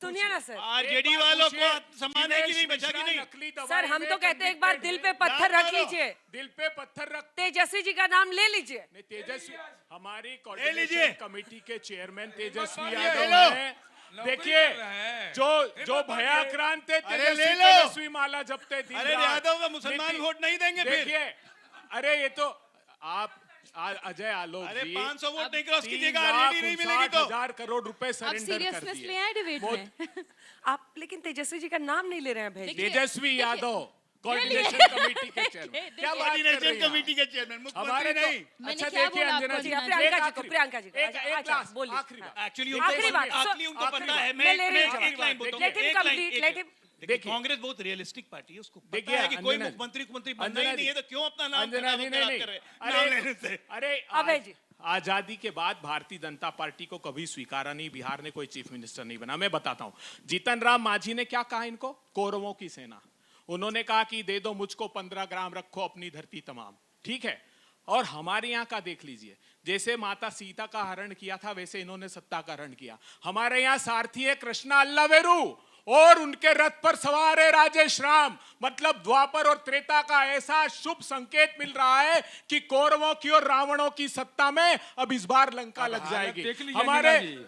सुनिए ना sir, RJD वालों को सम्मान है कि नहीं, बचा कि नहीं? सर हम तो कहते हैं एक बार दिल पे पत्थर रख लीजिए, दिल पे पत्थर रख। तेजस्वी जी का नाम ले लीजिए। नहीं, तेजस्वी हमारी लीजिए। कोऑर्डिनेशन कमेटी के चेयरमैन तेजस्वी ले यादव लो। हैं। देखिए जो भयाक्रांत थे अरे ले लो। तेजस्वी माला जपते थे। अरे यादव का मुसलमान वोट नहीं देंगे फिर। देखिए, अरे ये तो आप अजय आलोक अरे जी 500 वोट नहीं क्रॉस कीजिएगा, आरजेडी नहीं मिलेगी तो। 3,59,000 करोड़ रुपए आप सरेंडर कर सीरियसनेस ले दिए। आए डिबेट में। आप लेकिन तेजस्वी जी का नाम नहीं ले रहे हैं भाई। तेजस्वी यादव कोऑर्डिनेशन कमेटी के चेयरमैन। क्या बात कर रही कोऑर्डिनेशन हैं आप? कमेटी के चेयरमैन, हमारे मुख्यमंत्री नहीं। मैंने अच्छा क्या देखिए बोला अंजना आपको जी, अंजना? प्रियंका जी को, एक अच्छा, लास्ट बोलिए। आखिरी बात। एक्चुअली आखिरी बात, उनको पता है। मैं ले रही हूँ। एक लाइन बोलता हूँ, Let him एक लाइन, complete, एक let लाइन। him- देखिए देखिए। कांग्रेस बहुत रियलिस्टिक पार्टी है, उसको देखिए, पता है कि कोई अंजना- मुख्यमंत्री बनना ही अंजना नहीं है, जी- तो क्यों अपना नाम अंजना जी खराब नहीं कर रहे हैं? नाम अरे लेने से। अरे अभय जी। आजादी के बाद भारतीय जनता पार्टी को कभी स्वीकारा नहीं, बिहार ने कोई चीफ मिनिस्टर नहीं बना। मैं बताता हूं, जीतन राम मांझी ने क्या कहा इनको, कौरवों की सेना। उन्होंने कहा कि दे दो मुझको 15 ग्राम, रखो अपनी धरती तमाम। ठीक है, और हमारे यहाँ का देख लीजिए, जैसे माता सीता का हरण किया था वैसे इन्होंने सत्ता का हरण किया। हमारे यहाँ सारथी है कृष्णा अल्लावेरू और उनके रथ पर सवार है राजेश राम। मतलब द्वापर और त्रेता का ऐसा शुभ संकेत मिल रहा है कि कौरवों की और रावणों की सत्ता में अब इस बार लंका लग जाएगी।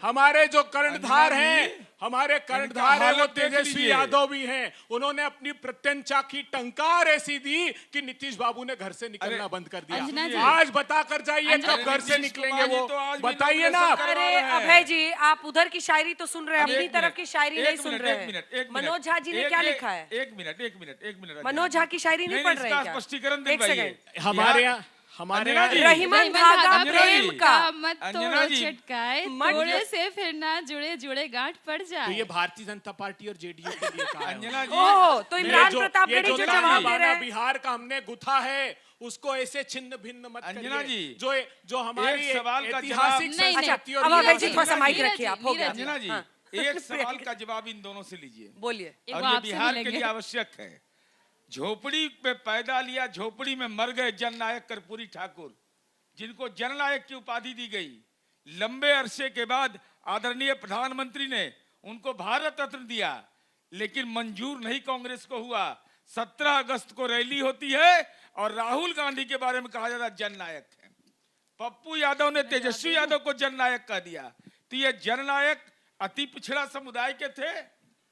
हमारे जो कर्णधार हैं, हमारे कर्णधार है वो तेजस्वी यादव भी हैं। उन्होंने अपनी प्रत्यंचा की टंकार ऐसी दी कि नीतीश बाबू ने घर से निकलना बंद कर अंजना जी। दिया। आज बता कर जाइए कब घर से निकलेंगे वो, बताइए ना आप। अरे अभय जी, आप उधर की शायरी तो सुन रहे हैं, अपनी तरफ की शायरी नहीं सुन रहे हैं। मनोज झा जी ने क्या लिखा है? एक मिनट मनोज झा की शायरी नहीं पढ़ रहे हैं क्या? स्पष्टीकरण एक सेकंड। हमारे यहाँ अंजना जी। रहीमन धागा अंजना प्रेम जी। का मत अंजना तोड़ो जी। चटकाए, मत- तोड़े से फिर ना जुड़े जुड़े गांठ पड़ तो जाए। ये भारतीय जनता पार्टी और जेडीयू के लिए कहा है। अंजना जी। ओह, तो ये इमरान जो- प्रतापगढ़ी ये जो जो जवाब दे रहे तालिबाना हैं। बिहार का हमने गुथा है, उसको ऐसे छिन्न भिन्न मत अंजना करिए। जी, जो हमारी एक सवाल का ऐतिहासिक जवाब- नहीं, संस्कृति और अब अभय जी विरासत थोड़ा सा है। माइक नीरज रखिए, जी, आप हो गया। अंजना जी, हाँ। एक सवाल का जवाब इन दोनों से लीजिए बोलिए। एक और वो ये आपसे बिहार के मिलेंगे। लिए आवश्यक है। झोपड़ी पे पैदा लिया, झोपड़ी में मर गए जननायक कर्पूरी ठाकुर, जिनको जननायक की उपाधि दी गई। लंबे अरसे के बाद आदरणीय प्रधानमंत्री ने उनको भारत रत्न दिया, लेकिन मंजूर नहीं कांग्रेस को हुआ। 17 अगस्त को रैली होती है और राहुल गांधी के बारे में कहा जाता है जननायक है। पप्पू यादव ने तेजस्वी यादव को जननायक कह दिया। तो ये जननायक अति पिछड़ा समुदाय के थे,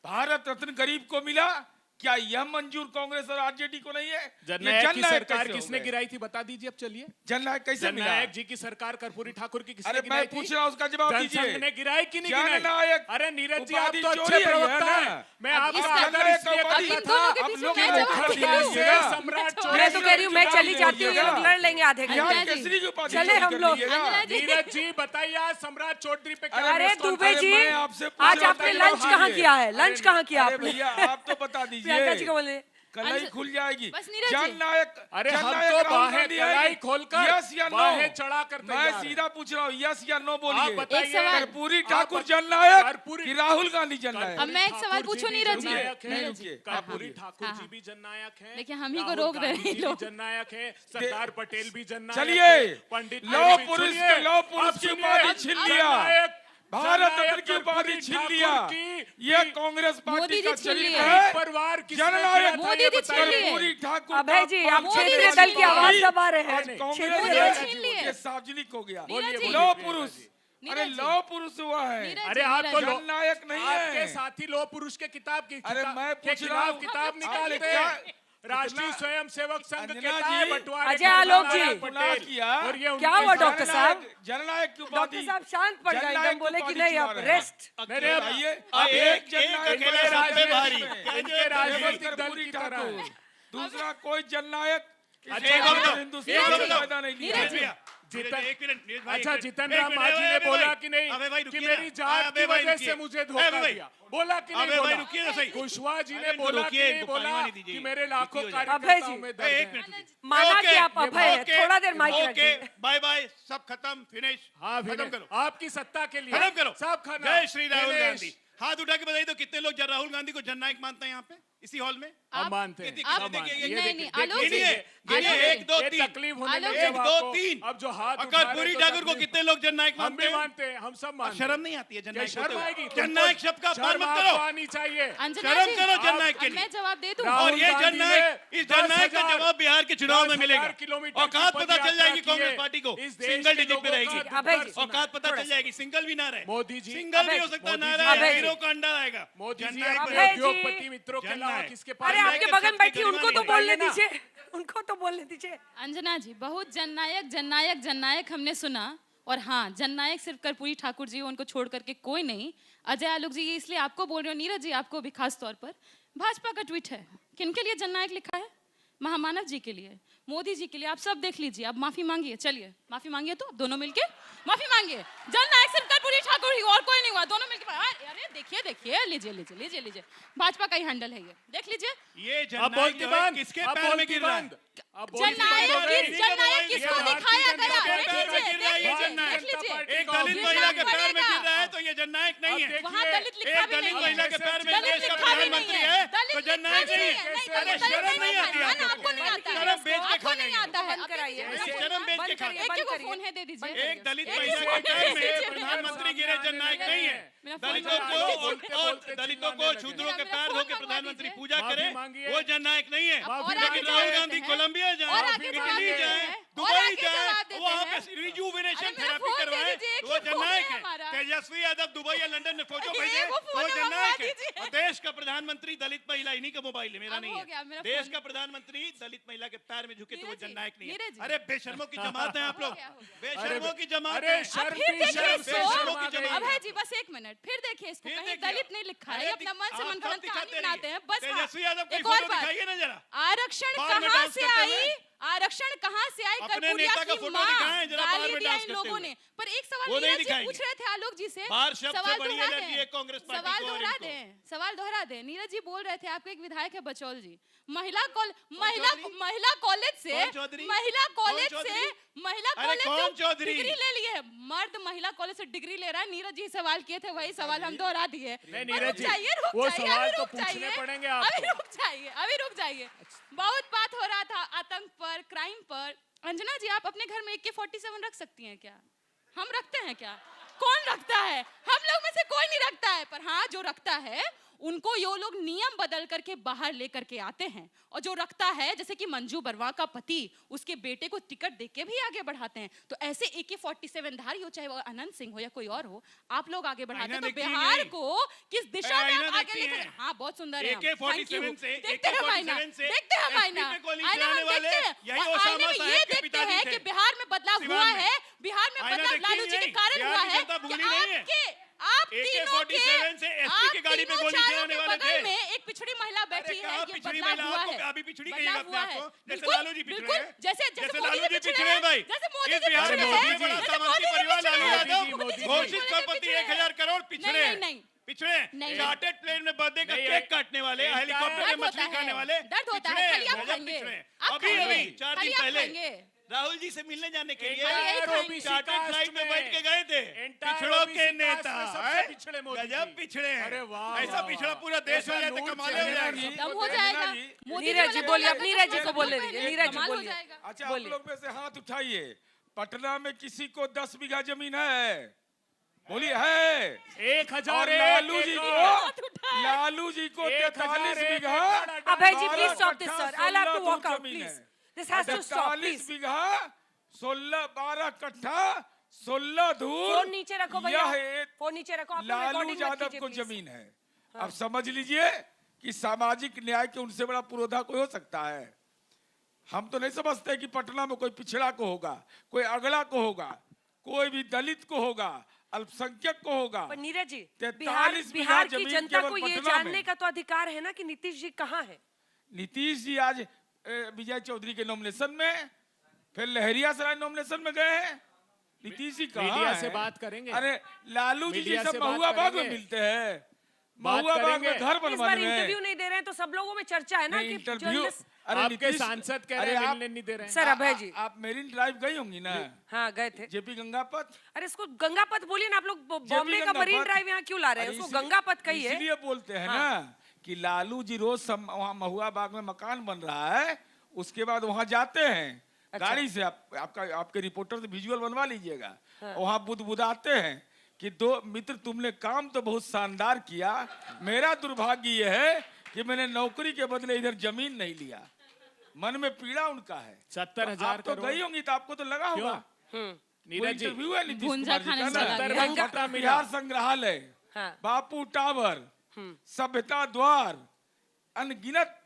भारत रत्न गरीब को मिला। क्या यह मंजूर कांग्रेस और आरजेडी को नहीं है? ये जननायक की सरकार कैसे हो किसने गए? गिराई थी बता दीजिए अब, चलिए। जननायक कैसे मिला? जननायक जी की सरकार कर्पूरी ठाकुर की किसने अरे गिराई मैं थी? पूछ रहा हूं, उसका जवाब दीजिए। जनसंघ ने गिराई कि नहीं गिराई? जननायक अरे नीरज जी, आप उपाधि तो अच्छे चोरी है प्रवक्ता ना? हैं। मैं अब आपका इस आदर जननायक का इसलिए उपाधि- करता इन दोनों के था। आप बीच लोग में ये मैं जवाब मुखर्जी दूंगा। लीजिएगा। सम्राट मैं चौधरी तो कह रही हूँ, मैं चली जाती हूँ, ये लोग लड़ लेंगे आधे बिहार घंटे। केसरी की उपाधि चले चोरी हम कर लोग। लीजिएगा। अंजना जी। नीरज जी बताइए, आज सम्राट चौधरी पे क्या अरे प्रेस दुबे कॉन्फ्रेंस- जी, मैं आपसे पूछ आज रहा आपने था, लंच जवाब कहाँ दीजिए। किया है? लंच कहाँ किया अरे आपने? भैया आप तो बता प्रियंका जी को दीजिए, बोले। कलाई खुल जाएगी। बस नीरज जी। जननायक अरे हम जननायक तो राहुल बाहें गांधी कलाई आएगी। खोलकर, यस या नो? बाहें चढ़ा कर तैयार मैं हैं। सीधा पूछ रहा हूँ, यस या नो आप बोलिए। बताइए। एक सवाल। कर्पूरी ठाकुर आप- जननायक कर्पूरी- कि राहुल गांधी जननायक? अब मैं एक सवाल पूछूं नीरज जी। जननायक है। नहीं, रुकिए, आप कर्पूरी बोलिए। ठाकुर हाँ, जी हाँ। भी जननायक है, देखिए, हम ही को राहुल रोक रहे हैं गांधी जी लोग। भी जननायक है, सरदार पटेल भी जननायक चलिए, है, पंडित लौह नेहरू भी- पुरुष सुनिए, के लौह पुरुष अब की सुनिए, उपाधि छीन लिया। जननायक- भारत रत्न जननायक की उपाधि कर्पूरी छीन ठाकुर लिया। की- ये कांग्रेस मोदी पार्टी जी का छीन चरित्र लिए। है। परिवार किसने जननायक किया था, मोदी ये जी बताइए। छीन लिए। कर्पूरी ठाकुर अभय जी, आप मोदी क्षेत्रीय जी दल की छीन आवाज लिए। दबा रहे हैं। कांग्रेस क्षेत्रीय मोदी दल- जी छीन लिए। ये सार्वजनिक हो गया। नीरज जी। लौह पुरुष, नीरज अरे जी। लौह पुरुष हुआ है। नीरज अरे जी, आप तो नीरज जी। जननायक नहीं आपके है। साथी लोह पुरुष के किताब की अरे मैं के पूछ रहा खिलाफ हूँ, किताब आपने निकालते क्या- हैं। राष्ट्रीय इतना- स्वयंसेवक संघ अंजना कहता है जी, बंटवारे अजय का आलोक सरदार जी। पटेल किया। और ये क्या उनके हुआ साथ- डॉक्टर साहब? जननायक की डॉक्टर उपाधि साहब शांत पड़ गए, जननायक एकदम बोले की कि उपाधि नहीं, चुरा अब रहे हैं। रेस्ट। मेरे बताइए, एक जननायक अकेले बड़ा सब पे देश भारी। में। इनके राजनीतिक दल कर्पूरी की तरह है। ठाकुर, दूसरा कोई जननायक इस अच्छा, एक बार मिनट, हिंदुस्तान एक में मिनट। पैदा नहीं लिया नीरज है। जी। एक मिनट नीरज भाई, अच्छा, एक मिनट, जितन एक राम मिनट, मांझी ने अबे बोला भाई, कि नहीं अबे भाई कि रुकिए मेरी ना। जात अबे की भाई वजह रुकिए। से मुझे अबे धोखा भाई, दिया, बोला कि नहीं अबे भाई बोला? रुकिए ना सही। कुशवाहा जी ने अरे इनको बोला कि रोकिए, नहीं इनको बोला पानी दीजिए। कि मेरे लाखों रुकिए हो जाए। अभय कार्यकर्ताओं जी। में ए, दर्द एक है। मिनट माना कि आप अभय है, ओके, थोड़ा देर माइक ओके, रखिए। बाय बाय, सब खत्म, फिनिश। हाँ, खत्म विनय, करो, आपकी सत्ता के लिए खत्म करो। सब खाना। जय श्री राहुल फिनिश। गांधी। हाथ उठा के बताइए तो कितने लोग राहुल गांधी को जननायक मानते हैं यहाँ पे इसी हॉल में? हम मानते हैं, आप- सब मानते हैं। देखिए, ये नहीं, देखिए, नहीं, आलोक देखिए, जी, देखिए, गिनिए, देखिए, एक, दो, ये तीन। तकलीफ होने आलोक लगी जी, अब एक, दो, आपको। तीन। अब जो हाथ उठा अगर रहे पुरी तो ठाकुर को तकलीफ- कितने लोग जननायक हम मानते भी हैं? मानते हैं, हम सब मानते हैं। शर्म नहीं आती है क्या जननायक शर्म होते हुए? आएगी? जननायक शब्द का अपमान शर्म मत करो। आपको आनी चाहिए। अंजना शर्म जी, करो आप- जननायक के अब लिए। मैं जवाब दे दूं। राहुल और ये गांधी जननायक, ने इस जननायक का 10,000 जवाब बिहार के चुनाव में मिलेगा। 10,000 किलोमीटर औकात की पता चल जाएगी पदयात्रा कांग्रेस की पार्टी को, है। इस देश सिंगल के डिजिट पे लोगों रहेगी। का अभय जी, दुर्दर्शन- औकात पता थोड़ा चल सा। जाएगी, सिंगल भी ना रहे। मोदी जी, सिंगल भी अभय हो जी, सकता है, मोदी ना जी, रहे, अभय जी। हीरो का अंडा रहेगा। मोदी जी जननायक अपने अभय जी, उद्योगपति मित्रों के अलावा जननायक। किसके पास अरे जननायक आपके के बगल शब्द बैठी की उनको तो गरिमा बोलने नहीं है। दीजिए, उनको तो बोलने दीजिए। अंजना जी, बहुत जननायक जननायक जननायक हमने सुना। और हाँ, जननायक सिर्फ कर्पूरी ठाकुर जी, उनको छोड़ करके कोई नहीं। अजय आलोक जी, ये इसलिए आपको बोल रही हूँ, नीरज जी आपको भी खास तौर पर। भाजपा का ट्वीट है, किनके लिए जननायक लिखा है? महामानव जी के लिए, मोदी जी के लिए। आप सब देख लीजिए, आप माफी मांगिए। चलिए माफी मांगिए, तो दोनों मिलके माफी मांगिए। जननायक सिर्फ कर्पूरी ठाकुर ही, और कोई नहीं हुआ। दोनों मिलके अरे देखिए देखिए, लीजिए लीजिए लीजिए लीजिए, भाजपा का ही हैंडल है ये, देख लीजिए। ये अब जननायक बोलती जो है बंद, किसके अब पैर में बोलती गिर रहा है? बंद, अब बोलती जननायक बंद हो गई। जननायक किसको ये दिखाया भारतीय गया? जनता देख पार्टी लीजिए, गिर रहा है, ये देख जननायक। लीजिए। एक दलित ये महिला के शर्म पैर में गिर बनेगा। रहा है तो ये जननायक नहीं है। वहाँ दलित लिखा एक भी दलित नहीं महिला है। के पैर में दलित देश का लिखा भी नहीं प्रधानमंत्री है। है दलित तो लिखा जननायक भी नहीं नहीं है। है। नहीं, अरे दलित शर्म नहीं आती है ना, आपको? आपको नहीं आता है। शर्म बेच के आपको खा नहीं गई आता है। बंद कराइए, अब ऐसे देखिए, शर्म बेच बंद के खा करिए, गई। एक बंद को करिए। फोन है, दे दीजिए। एक दलित एक महिला को के पैर में दीजिए। प्रधानमंत्री गिरे जननायक नहीं है। मेरा फोन दलितों बंद को करिए। बोलते और बोलते दलितों को चिल्लाने लगे। शूद्रों के मेरा पैर फोन धो के मंगवा प्रधानमंत्री दीजिए। पूजा माफी करे, मांगिए। वो जननायक नहीं है। और लेकिन आगे राहुल जवाब गांधी देते हैं। कोलंबिया और जाए, आगे जवाब इटली देते जाए, हैं। और दुबई आगे जाए, जवाब देते वहाँ हैं। पे रिजुविनेशन अरे मेरा थेरेपी फोन दे करवाए, दीजिए, एक वो ही फोन जननायक है है। हमारा। तेजस्वी यादव दुबई या लंदन में फोटो अरे भेजे, वो फोन वो मंगवा जननायक है। दीजिए। और देश का प्रधानमंत्री दलित महिला, इन्हीं का मोबाइल है, मेरा अब नहीं हो गया, मेरा है। देश फोन। का प्रधानमंत्री दलित महिला के पैर में झुके तो वो नीरज जी, जननायक नहीं नीरज है। जी। अरे बेशर्मों की जमात है आप लोग, हो गया, हो गया। बेशर्मों की जमात अरे है। शर्म अब फिर भी देखिए शर्म से इसको। शर्म आ गई। अभय जी, बस एक मिनट, फिर देखिए इसको, फिर कहीं देखिए। दलित नहीं लिखा है, अरे ये अपना मन से आप मन गढ़ंत सब कहानी दिखाते बनाते रहिए। हैं। बस हाँ, तेजस्वी यादव की एक और फोटो बात, दिखाइए ना जरा। आरक्षण बार में कहाँ डांस से करते आई? हुए। आरक्षण कहाँ से आई? अपने कर्पूरिया नेता का की फोटो माँ दिखाएं जरा, बार गाली में दिया डांस इन करते लोगों हुए। ने। पर एक सवाल वो नहीं नीरज जी दिखाएंगे। पूछ रहे थे आलोक जी से, बाहर शब्द से सवाल बड़ी दोहरा एलर्जी दें। है कांग्रेस पार्टी सवाल को और दोहरा इनको। दें, सवाल दोहरा दें। नीरज जी बोल रहे थे, आपके एक विधायक है बचौल जी, महिला चौधरी? महिला कॉलेज से, कौन चौधरी? महिला कॉलेज कौन से, चौधरी? महिला अरे कॉलेज कौन से चौधरी? डिग्री ले लिए है। मर्द महिला कॉलेज से डिग्री ले रहा है। नीरज जी सवाल किए थे, वही सवाल हम दोहरा दिए। नहीं, पर नीरज रुक जी, जाइए, रुक वो जाइए, सवाल अभी तो रुक पूछने जाइए। पड़ेंगे अभी आपको। रुक जाइए, अभी रुक जाइए। बहुत बात हो रहा था आतंक पर, क्राइम पर। अंजना जी, आप अपने घर में AK-47 रख सकती हैं क्या? हम रखते हैं क्या? कौन रखता है? हम लोग में से कोई नहीं रखता है। पर हाँ, जो रखता है उनको ये लोग नियम बदल करके बाहर लेकर के आते हैं। और जो रखता है, जैसे कि मंजू वर्मा का पति, उसके बेटे को टिकट देके भी आगे बढ़ाते हैं। तो ऐसे AK-47 धारी हो, चाहे वो अनंत सिंह हो या कोई और हो, आप लोग आगे बढ़ाते हैं। आईना तो देखती है बिहार नहीं? को किस दिशा में आईना आप आगे देखती लेकर? हैं? हाँ, बहुत सुंदर है। AK-47 से, देखते हैं आईना, AK-47 से देखते हैं SP आईना, पे गोली आईना चलाने हम वाले देखते हैं। यही और ओसामा आईने में साहब ये के देखते पिताजी हैं थे। कि बिहार में बदलाव सिवान हुआ में। है। बिहार में आईना बदलाव देखती लालू जी नहीं? के कारण बिहार हुआ की है जनता कि भूली नहीं है। आप तीनों के, AK-47 से SP की गाड़ी पे गोली चलाने वाले थे। बगल में एक पिछड़ी महिला बैठी है। कहाँ ये पिछड़ी बदलाव महिला? हुआ आपको है। अभी पिछड़ी बदलाव कहिएगा अपने हुआ आप है। को? जैसे बिल्कुल, लालू जी पिछड़े बिल्कुल, हैं। जैसे जैसे मोदी लालू जी पिछड़े हैं भाई। जैसे मोदी इस जी बिहार पिछड़े में हैं। सबसे बड़ा जैसे सामंती मोदी जी परिवार पिछड़े लालू हैं। यादव, मोदी जी घोषित पिछड़े संपत्ति हैं। 1000 करोड़ पिछड़े नहीं, हैं। नहीं। पिछड़े नहीं। चार्टेड प्लेन में बर्थडे का नहीं, केक काटने वाले, इनका हेलीकॉप्टर में दर्द मछली होता खाने है। वाले दर्द होता है। पिछड़े हैं, खाली आप गजब खाएंगे। पिछड़े हैं। आप अभी खाएंगे। अभी 4 खाली दिन आप पहले खाएंगे। राहुल जी से मिलने जाने के लिए खाली यही खाएंगे। चार्टर्ड फ्लाइट में बैठ के गए थे। Entire पिछड़ों OBC के कास्ट नेता में सबसे हैं? पिछड़े मोदी गजब जी। पिछड़े हैं। अरे वाह, ऐसा वाह, पिछड़ा वाह। पूरा देश हो ऐसा जाए तो नूर कमाल हो चेहरा जाएगी। जी। दम हो जाएगा। मोदी नीरज जी वाला बोलिए, बोला अब था, नीरज जी तो को बोलने कमाल दीजिए, हो नीरज जी जाएगा। बोलिए। अच्छा, आप बोलिए। लोग में से हाथ उठाइए। पटना में किसी को 10 बीघा जमीन है? बोलिए है। 1000 और लालू जी को, लालू जी को 43 बीघा, अभय जी, 12 please stop this, कट्ठा, sir. I'll have to 16 walk out, जमीन please. है। This has to stop, 43 please. बीघा, 12 कट्ठा, 16 धूर। फोन नीचे रखो भैया, यह फोन नीचे रखो। आप लोग लालू recording मत यादव कीजिए, को please. जमीन है। अब समझ लीजिए कि सामाजिक न्याय के उनसे बड़ा पुरोधा कोई हो सकता है? हम तो नहीं समझते कि पटना में कोई पिछड़ा को होगा, कोई अगड़ा को होगा, कोई भी दलित को होगा, अल्पसंख्यक को होगा। पर नीरज जी, 43 बिहार की जमीन जनता केवल को ये पटना जानने में। का तो अधिकार है ना कि नीतीश जी कहाँ है। नीतीश जी आज विजय चौधरी के नॉमिनेशन में, फिर लहरिया सराय नॉमिनेशन में गए हैं। नीतीश जी कहाँ मीडिया हैं? से बात करेंगे। अरे लालू जी मीडिया सब से बात महुआ बाग में करेंगे। मिलते हैं। बात महुआ बाग करेंगे। में घर इस बार बनवाने में इंटरव्यू नहीं दे रहे हैं तो सब लोगों में चर्चा है ना नहीं, कि इंटरव्यू journalist- अरे आपके नीतीश- सांसद कह अरे रहे हैं आप- मिलने नहीं दे रहे हैं। सर अभय जी आप मेरीन ड्राइव गई होंगी ना हाँ गए थे। जेपी गंगापथ अरे इसको गंगापथ बोलिए ना, आप लोग बॉम्बे का मरीन ड्राइव यहाँ क्यों ला रहे हैं? अरे उसको गंगापथ कहिए। इसलिए बोलते हैं ना कि लालू जी रोज वहाँ महुआ बाग में मकान बन रहा है, उसके बाद वहाँ जाते हैं गाड़ी से। आपके रिपोर्टर से विजुअल बनवा लीजिएगा। वहाँ बुदबुदाते हैं कि दो मित्र तुमने काम तो बहुत शानदार किया, मेरा दुर्भाग्य यह है कि मैंने नौकरी के बदले इधर जमीन नहीं लिया। मन में पीड़ा उनका है। 70,000 तो करोड़। गई होंगी तो आपको तो लगा होगा। नीरज जी, इंटरव्यू है नीतीश भुंजा कुमार जी खाने का चला ना। गया। घंटा मिला। बिहार संग्रहालय, हाँ। बापू टावर, सभ्यता द्वार, अनगिनत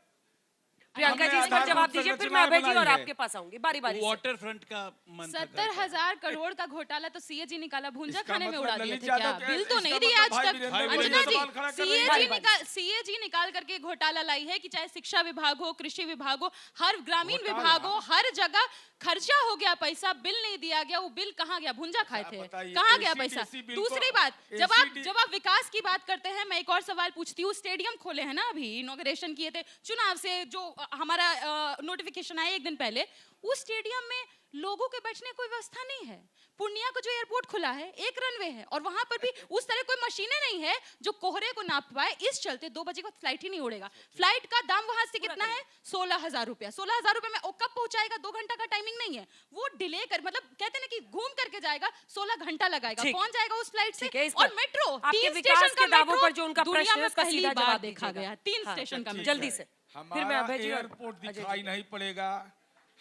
प्रियंका जी हमने इस पर आधारभूत जवाब दीजिए, फिर मैं संरचनाएं अभय जी और बनाई है। आपके पास आऊंगी बारी बारी से। वाटर फ्रंट का मन था 70,000 करोड़ का घोटाला तो सीएजी निकाला, भूंजा इसका खाने में मतलब उड़ा दिए ललित थे क्या? यादव के- बिल तो इसका नहीं दिया मतलब आज भाई तक। वीरेंद्र भाई अंजना वीरेंद्र जी, सवाल खड़ा कर रहे हैं। सीएजी निकाल करके घोटाला लाई है कि चाहे शिक्षा विभाग हो, कृषि विभाग हो, हर ग्रामीण घोटाला। विभाग हो, हर जगह खर्चा हो गया पैसा, बिल नहीं दिया गया। वो बिल कहाँ गया? भूंजा खाए थे, बताइए, कहाँ गया ACDC पैसा? बिल दूसरी को- बात, जब ACD आप विकास की बात करते हैं, मैं एक और सवाल पूछती हूँ। स्टेडियम खोले हैं ना, अभी इनॉग्रेशन किए थे चुनाव से, जो हमारा नोटिफिकेशन आया एक दिन पहले, उस स्टेडियम में लोगों के बैठने की कोई व्यवस्था नहीं है। पूर्णिया को जो एयरपोर्ट खुला है, एक रनवे है और वहां पर भी उस तरह कोई मशीनें नहीं है जो कोहरे को नाप पाए। इस चलते 2 बजे को फ्लाइट ही नहीं उड़ेगा। फ्लाइट का दाम वहां से कितना है? 16,000 रुपया। 16,000 रुपए में वो कब पहुंचाएगा? 2 घंटा का टाइमिंग नहीं है। वो डिले कर, मतलब कहते हैं ना कि घूम करके जाएगा, 16 घंटा लगाएगा, ठीक। पहुंच जाएगा उस फ्लाइट से। ठीक है, इस और पर मेट्रो, आपके 3 विकास स्टेशन के का दावों मेट्रो पर जो उनका दुनिया प्रश्न है में उसका पहली सीधा बार जवाब देखा दीजिएगा। गया। 3 हाँ, स्टेशन का ठीक मेट्रो। जल्दी से फिर मैं हमारा अभय जी और एयरपोर्ट अजय जी। दिखाई नहीं पड़ेगा,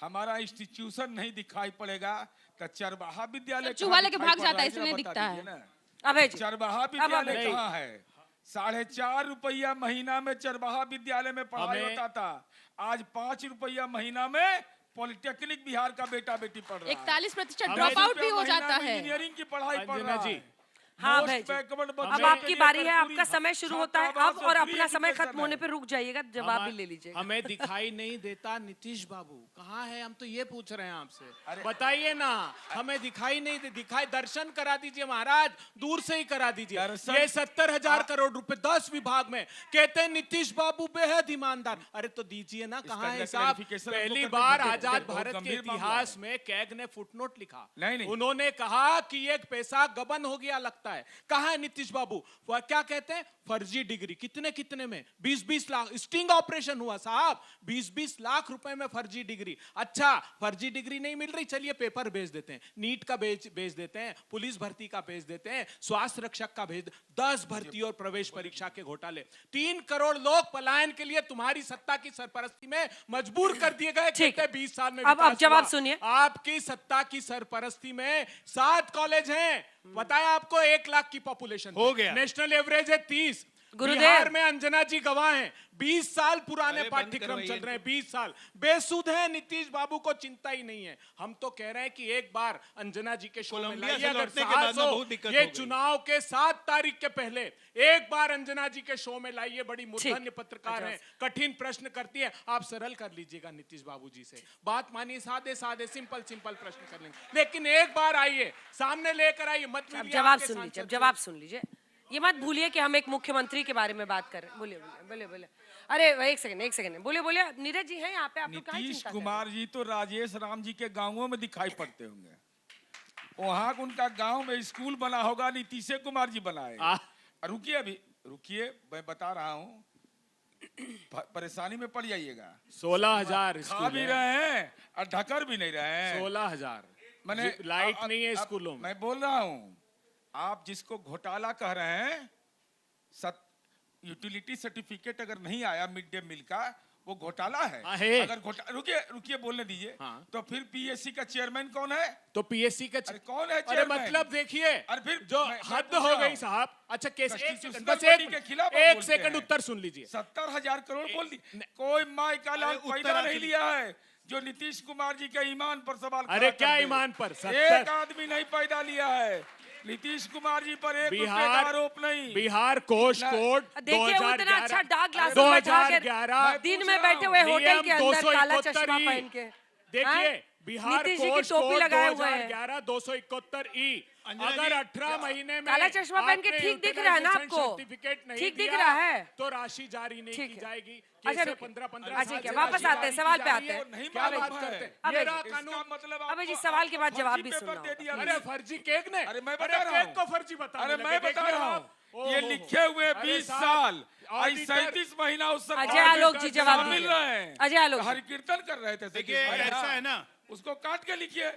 हमारा इंस्टीट्यूशन नहीं दिखाई पड़ेगा, तो चरवाहा विद्यालय तो चूहा कहाँ लेके दिखाई भाग पड़ जाता रहा है, इसलिए जरा दिखता बता है। दीजिए ना। अभय जी चरवाहा अब विद्यालय नहीं। कहाँ है? 4.5 रुपया महीना में चरवाहा विद्यालय में पढ़ाई हमें- होता था, आज 5 रुपया महीना में पॉलिटेक्निक बिहार का बेटा बेटी पढ़ रहा है। 41% हमें ड्रॉप आउट भी हो महीना जाता में है। इंजीनियरिंग की पढ़ाई पढ़ अंजना रहा जी। है। हाँ Most भाई जी। backward बच्चों अब के आपकी लिए बारी है, कर्पूरी आपका समय शुरू होता है छात्रावास अब, और और अपना free समय education खत्म होने है। पे रुक जाइएगा, जवाब भी ले लीजिएगा। हमें दिखाई नहीं देता नीतीश बाबू कहाँ है? हम तो ये पूछ रहे हैं आपसे। अरे- बताइए ना, हमें दिखाई नहीं दे, दिखाई दर्शन करा दीजिए महाराज, दूर से ही करा दीजिए। दर्शन- ये 70,000 करोड़ रुपए 10 विभाग में, कहते हैं नीतीश बाबू बेहद ईमानदार। अरे तो दीजिए ना, कहाँ है इसका हिसाब? clarification पहली हमको बार करने दीजिए। आजाद बहुत भारत के गंभीर मामला इतिहास है। में कैग ने फुटनोट लिखा। नहीं। उन्होंने कहा कि एक पैसा गबन हो गया लगता है। कहाँ है नीतीश बाबू? वह क्या कहते हैं? फर्जी डिग्री। कितने में? 20-20 लाख स्टिंग ऑपरेशन हुआ साहब, 20-20 लाख रुपए में फर्जी डिग्री। अच्छा, फर्जी डिग्री नहीं मिल रही, चलिए पेपर भेज देते हैं, नीट का भेज देते हैं, पुलिस भर्ती का भेज देते हैं, स्वास्थ्य रक्षक का भेज, 10 भर्ती और प्रवेश परीक्षा के घोटाले। 3 करोड़ लोग पलायन के लिए तुम्हारी सत्ता की सरपरस्ती में मजबूर कर दिए गए। ठीक। कहते हैं 20 साल में अब विकास जवाब हुआ। सुनिए। आपकी सत्ता की सरपरस्ती में 7 कॉलेज हैं, बताया आपको, 1 लाख की पॉपुलेशन हो गया। नेशनल एवरेज है 30। गुरुदेव। बिहार में अंजना जी गवाह हैं, 20 साल पुराने अरे बंद पाठ्यक्रम करवाइए चल रहे हैं, इनको। 20 साल बेसुध है। नीतीश बाबू को चिंता ही नहीं है। हम तो कह रहे हैं कि एक बार अंजना जी के शो में कोलंबिया लाइए, से अगर लौटने के साहस बाद ना हो, बहुत दिक्कत ये हो गई। चुनाव के 7 तारीख के पहले एक बार अंजना जी के शो में लाइए। बड़ी मूर्धन्य पत्रकार हैं, कठिन प्रश्न करती है, आप सरल कर लीजिएगा नीतीश बाबू जी से, बात मानिए, सादे सिंपल प्रश्न कर लेंगे। लेकिन एक बार आइए, सामने लेकर आइए, मत अब मिलिए जवाब आपके सुन लीजिए, सांसद अब जवाब सुन लीजिए। ये मत भूलिए कि हम एक मुख्यमंत्री के बारे में बात कर रहे हैं। बोलिए। अरे एक सेकंड बोलिए। नीरज जी हैं यहाँ पे, आप लोग काहे नीतीश चिंता कर रहे हैं? कुमार जी तो राजेश राम जी के गांवों में दिखाई पड़ते होंगे। वहां उनका गांव में स्कूल बना होगा, नीतीश कुमार जी बनाए। रुकिए, मैं बता रहा हूँ, परेशानी में पड़ जाइएगा। 16,000 खा भी रहे हैं और ढकर भी नहीं रहे हैं। 16,000 मैंने लाइट नहीं है स्कूलों में। मैं बोल रहा हूँ, आप जिसको घोटाला कह रहे हैं, यूटिलिटी सर्टिफिकेट अगर नहीं आया मिड डे मील का, वो घोटाला है। अगर रुकिए बोलने दीजिए। हाँ। तो फिर पीएससी का चेयरमैन कौन है? तो पीएससी का अरे कौन है अरे चेयरमैन? मतलब देखिए, अरे फिर जो मैं हद पूछ हो रहा गई हूँ। साहब। अच्छा केस, एक Constitutional सेकंड, बस body के खिलाफ आप एक बोलते सेकंड हैं। उत्तर सुन लीजिए। 70,000 करोड़ बोल दी। कोई माई का लाल अरे पैदा उत्तर नहीं लिया है जो नीतीश कुमार जी के ईमान पर सवाल अरे खड़ा कर क्या दे। ईमान पर? एक 70 आदमी नहीं पैदा लिया है नीतीश कुमार जी पर, 1 रुपए का बिहार आरोप नहीं। बिहार कोष ना- कोड देखिए, उतना अच्छा डार्क ग्लासेस में 2011 दिन में बैठे हुए होटल के अंदर काला चश्मा पहन के। देखिए, बिहार नीतीश जी की कोष टोपी कोड लगाए हुए हैं। 2011-271 अंजना अगर जी, 18 महीने में काला चश्मा पहन के आपने ठीक दिख रहा है ना यूटिलाइजेशन आपको? सर्टिफिकेट नहीं ठीक दिख दिया, रहा है? तो राशि जारी नहीं ठीक की है। जाएगी। अच्छा, कैसे रुकिए। 15-15 अच्छा, साल ठीक है, से वापस राशि आते हैं, जारी सवाल की पे जा आते रही है। हैं। नहीं क्या मालूम बात है। करते हैं? अबे ये जी, रहा इसका कानून। मतलब अबे जी, आपको- सवाल के बाद आपको जवाब फर्जी भी पेपर सुनना दे होगा। दिया अरे मैंने। फर्जी केक ने, अरे मैं अरे बता रहा केक को हूँ। फर्जी बताने अरे लगे, मैं बता देखिए रहा आप। हूँ ये ओहो। लिखे हुए अरे 20 साहब, साल आज ऑडिटर- 37 महीना उस सरकार अजय आलोक जी जवाब शामिल दीजिए। रहे हैं। अजय आलोक जी। हरि कीर्तन कर रहे थे देखिए, 37 महीना। ऐसा है ना, उसको काट के लिखिए